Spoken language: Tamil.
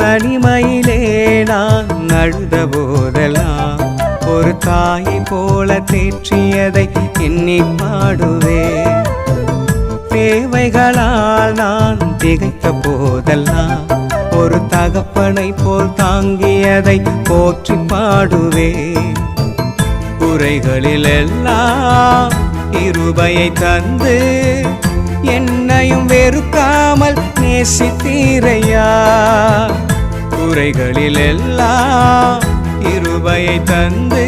தனிமையிலே நான் அழுத போதெல்லாம் ஒரு தாயை போல தேற்றியதை எண்ணி பாடுவே. தேவைகளால் நான் திகைத்த போதெல்லாம் ஒரு தகப்பனை போல் தாங்கியதை போற்றி பாடுவே. குறைகளில் எல்லாம் கிருபையை தந்து என்னையும் வெறுக்காமல் நேசித்தீரையா. குறைகளில் எல்லாம் கிருபையை தந்து